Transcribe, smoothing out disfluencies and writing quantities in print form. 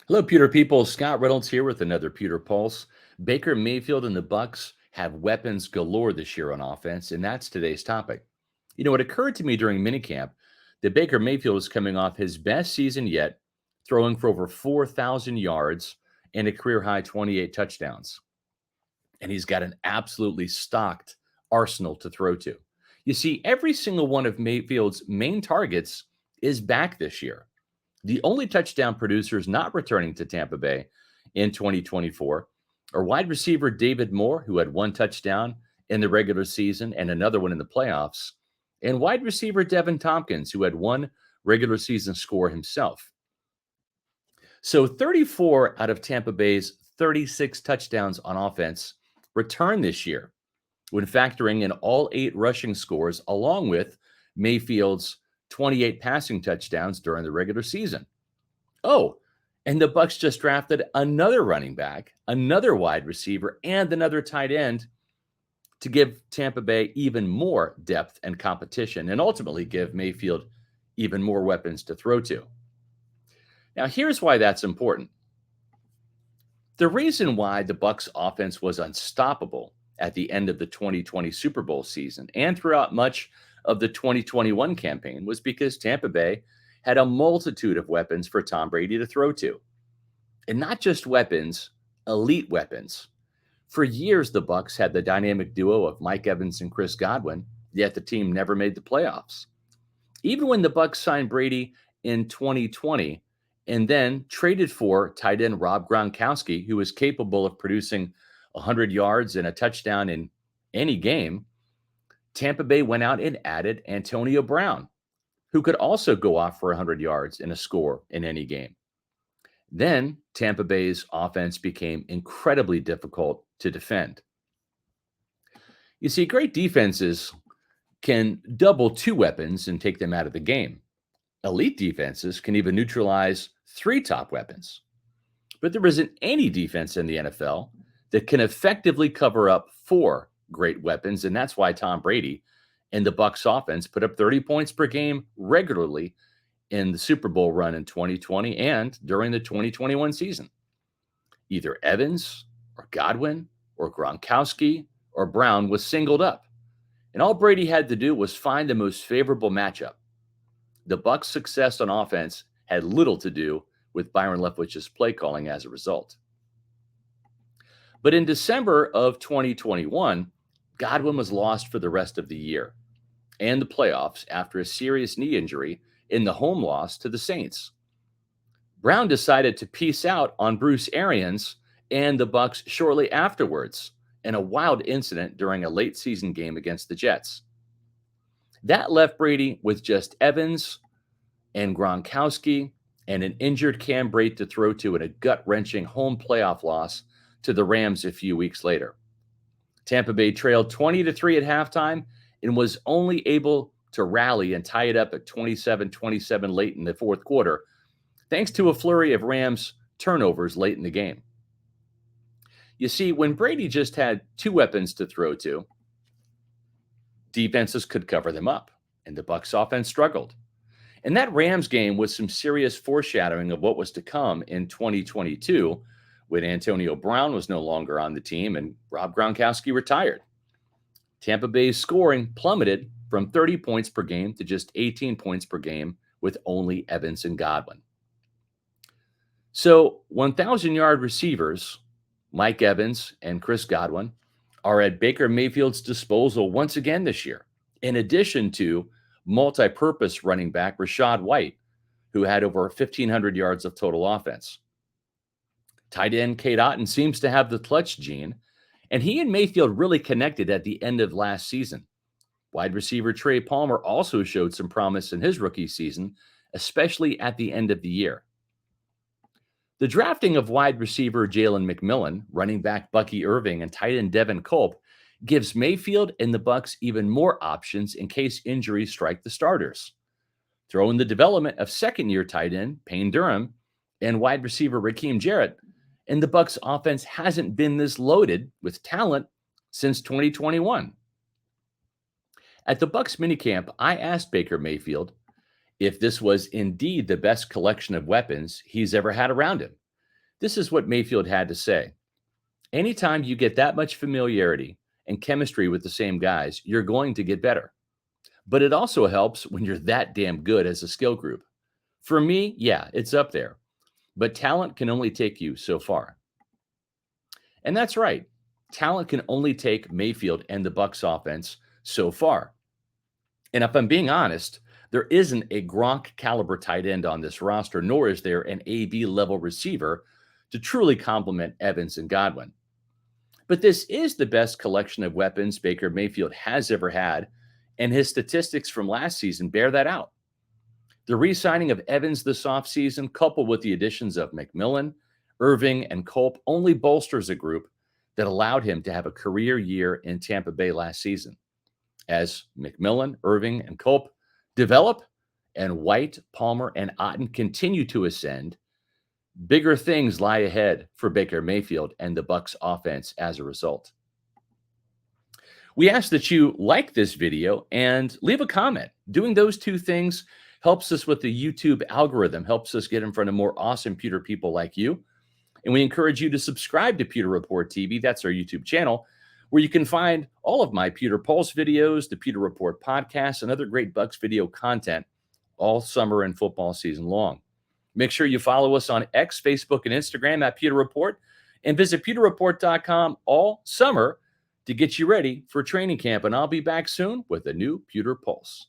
Hello, Pewter people. Scott Reynolds here with another Pewter Pulse. Baker Mayfield and the Bucs have weapons galore this year on offense, and that's today's topic. It occurred to me during minicamp that Baker Mayfield is coming off his best season yet, throwing for over 4,000 yards and a career high 28 touchdowns. And he's got an absolutely stocked arsenal to throw to. You see, every single one of Mayfield's main targets is back this year. The only touchdown producers not returning to Tampa Bay in 2024 are wide receiver David Moore, who had one touchdown in the regular season and another one in the playoffs, and wide receiver Devin Tompkins, who had one regular season score himself. So 34 out of Tampa Bay's 36 touchdowns on offense return this year, when factoring in all 8 rushing scores, along with Mayfield's 28 passing touchdowns during the regular season. Oh, and the Bucs just drafted another running back, another wide receiver, and another tight end to give Tampa Bay even more depth and competition, and ultimately give Mayfield even more weapons to throw to. Now, here's why that's important. The reason why the Bucs offense was unstoppable at the end of the 2020 Super Bowl season and throughout much of the 2021 campaign was because Tampa Bay had a multitude of weapons for Tom Brady to throw to. And not just weapons, elite weapons. For years, the Bucs had the dynamic duo of Mike Evans and Chris Godwin, yet the team never made the playoffs. Even when the Bucs signed Brady in 2020 and then traded for tight end Rob Gronkowski, who was capable of producing 100 yards and a touchdown in any game, Tampa Bay went out and added Antonio Brown, who could also go off for 100 yards and a score in any game. Then Tampa Bay's offense became incredibly difficult to defend. You see, great defenses can double 2 weapons and take them out of the game. Elite defenses can even neutralize 3 top weapons. But there isn't any defense in the NFL that can effectively cover up 4 great weapons, and that's why Tom Brady and the Bucs offense put up 30 points per game regularly in the Super Bowl run in 2020 and during the 2021 season. Either Evans or Godwin or Gronkowski or Brown was singled up, and all Brady had to do was find the most favorable matchup. The Bucs' success on offense had little to do with Byron Leftwich's play calling as a result. But in December of 2021, Godwin was lost for the rest of the year and the playoffs after a serious knee injury in the home loss to the Saints. Brown decided to peace out on Bruce Arians and the Bucs shortly afterwards in a wild incident during a late season game against the Jets. That left Brady with just Evans and Gronkowski and an injured Cam Brate to throw to in a gut-wrenching home playoff loss to the Rams a few weeks later. Tampa Bay trailed 20-3 at halftime and was only able to rally and tie it up at 27-27 late in the fourth quarter, thanks to a flurry of Rams turnovers late in the game. You see, when Brady just had 2 weapons to throw to, defenses could cover them up, and the Bucs offense struggled. And that Rams game was some serious foreshadowing of what was to come in 2022 when Antonio Brown was no longer on the team and Rob Gronkowski retired. Tampa Bay's scoring plummeted from 30 points per game to just 18 points per game with only Evans and Godwin. So 1,000-yard receivers, Mike Evans and Chris Godwin, are at Baker Mayfield's disposal once again this year, in addition to multi-purpose running back Rachaad White, who had over 1,500 yards of total offense. Tight end Cade Otton seems to have the clutch gene, and he and Mayfield really connected at the end of last season. Wide receiver Trey Palmer also showed some promise in his rookie season, especially at the end of the year. The drafting of wide receiver Jalen McMillan, running back Bucky Irving, and tight end Devin Culp gives Mayfield and the Bucs even more options in case injuries strike the starters. Throw in the development of second-year tight end Payne Durham and wide receiver Raheem Jarrett, and the Bucs offense hasn't been this loaded with talent since 2021. At the Bucs minicamp, I asked Baker Mayfield if this was indeed the best collection of weapons he's ever had around him. This is what Mayfield had to say. Anytime you get that much familiarity and chemistry with the same guys, you're going to get better. But it also helps when you're that damn good as a skill group. For me, yeah, it's up there, but talent can only take you so far. And that's right. Talent can only take Mayfield and the Bucs offense so far. And if I'm being honest, there isn't a Gronk caliber tight end on this roster, nor is there an AB level receiver to truly complement Evans and Godwin. But this is the best collection of weapons Baker Mayfield has ever had, and his statistics from last season bear that out. The re-signing of Evans this offseason, coupled with the additions of McMillan, Irving, and Culp, only bolsters a group that allowed him to have a career year in Tampa Bay last season. As McMillan, Irving, and Culp develop, and White, Palmer, and Otten continue to ascend, bigger things lie ahead for Baker Mayfield and the Bucs offense as a result. We ask that you like this video and leave a comment. Doing those two things helps us with the YouTube algorithm, helps us get in front of more awesome Pewter people like you. And we encourage you to subscribe to Pewter Report TV. That's our YouTube channel, where you can find all of my Pewter Pulse videos, the Pewter Report podcast, and other great Bucs video content all summer and football season long. Make sure you follow us on X, Facebook, and Instagram at Pewter Report, and visit pewterreport.com all summer to get you ready for training camp. And I'll be back soon with a new Pewter Pulse.